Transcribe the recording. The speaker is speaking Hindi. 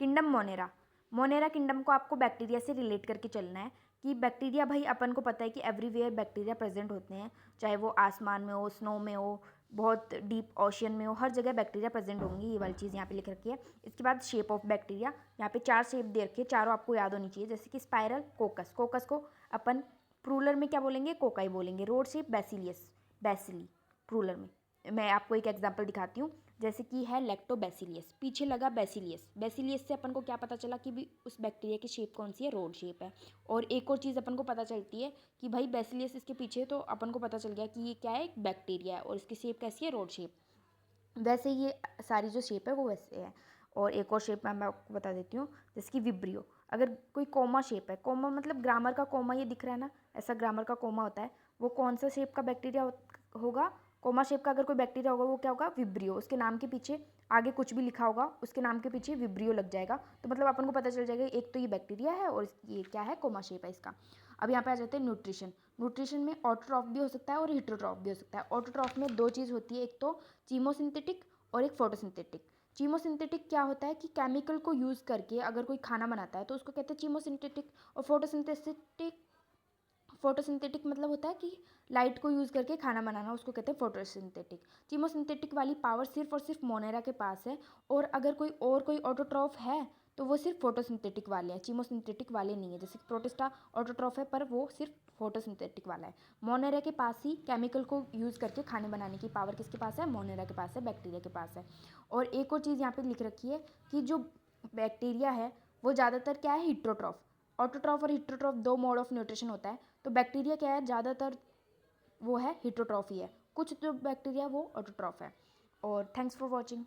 Kingdom Monera. मोनेरा किंगडम को आपको बैक्टीरिया से रिलेट करके चलना है कि बैक्टीरिया, भाई अपन को पता है कि एवरीवेयर बैक्टीरिया प्रेजेंट होते हैं, चाहे वो आसमान में हो, स्नो में हो, बहुत डीप ओशियन में हो, हर जगह बैक्टीरिया प्रेजेंट होंगी। ये वाली चीज़ यहाँ पे लिख रखी है। इसके बाद शेप ऑफ बैक्टीरिया, यहाँ पे 4 शेप दे रखी है, चारों आपको याद होनी चाहिए। जैसे कि स्पाइरल, कोकस, कोकस को अपन प्रूलर में क्या बोलेंगे, कोकाई बोलेंगे। रोड शेप, बैसिलियस, बैसिली प्रूलर में। मैं आपको एक एग्जांपल दिखाती हूँ, जैसे कि है लैक्टोबैसिलियस, पीछे लगा बैसिलियस। बैसिलियस से अपन को क्या पता चला कि भी उस बैक्टीरिया की शेप कौन सी है, रोड शेप है। और एक और चीज़ अपन को पता चलती है कि भाई बैसिलियस इसके पीछे, तो अपन को पता चल गया कि ये क्या है, एक बैक्टीरिया है और इसकी शेप कैसी है, रोड शेप। वैसे ये सारी जो शेप है वो वैसे है। और एक और शेप मैं आपको बता देती हूँ, जैसे कि विब्रियो। अगर कोई कोमा शेप है, कोमा मतलब ग्रामर का कोमा, ये दिख रहा है ना, ऐसा ग्रामर का कोमा होता है, वो कौन सा शेप का बैक्टीरिया होगा, कोमा शेप का अगर कोई बैक्टीरिया होगा वो क्या होगा, विब्रियो। उसके नाम के पीछे आगे कुछ भी लिखा होगा, उसके नाम के पीछे विब्रियो लग जाएगा, तो मतलब अपन को पता चल जाएगा एक तो ये बैक्टीरिया है और ये क्या है, कोमा शेप है इसका। अब यहाँ पे आ जाते हैं न्यूट्रिशन। न्यूट्रिशन में ऑटोट्रॉफ भी हो सकता है और हिट्रोट्रॉफ भी हो सकता है। ऑटोट्रॉफ में दो चीज़ होती है, एक तो चीमोसिंथेटिक और एक फोटोसिंथेटिक। चीमोसिंथेटिक क्या होता है कि केमिकल को यूज़ करके अगर कोई खाना बनाता है तो उसको कहते हैं चीमोसिंथेटिक। और फोटोसिंथेटिक मतलब होता है कि लाइट को यूज़ करके खाना बनाना, उसको कहते हैं फोटोसिंथेटिक। चीमोसिंथेटिक वाली पावर सिर्फ और सिर्फ मोनेरा के पास है। और अगर कोई ऑटोट्रॉफ है तो वो सिर्फ फोटोसिंथेटिक वाले हैं, चीमोसिंथेटिक वाले नहीं है। जैसे कि प्रोटिस्टा ऑटोट्रॉफ है पर वो सिर्फ फोटोसिंथेटिक वाला है। मोनेरा के पास ही केमिकल को यूज़ करके खाने बनाने की पावर किसके पास है, मोनेरा के पास है, बैक्टीरिया के पास है। और एक और चीज़ यहाँ पे लिख रखी है कि जो बैक्टीरिया है वो ज़्यादातर क्या है, हिट्रोट्रॉफ। ऑटोट्रॉफ और हिट्रोट्रॉफ दो मोड ऑफ न्यूट्रिशन होता है, तो बैक्टीरिया क्या है, ज़्यादातर वो है हिट्रोट्रॉफ ही है, कुछ जो बैक्टीरिया वो ऑटोट्रॉफ है। और थैंक्स फॉर वॉचिंग।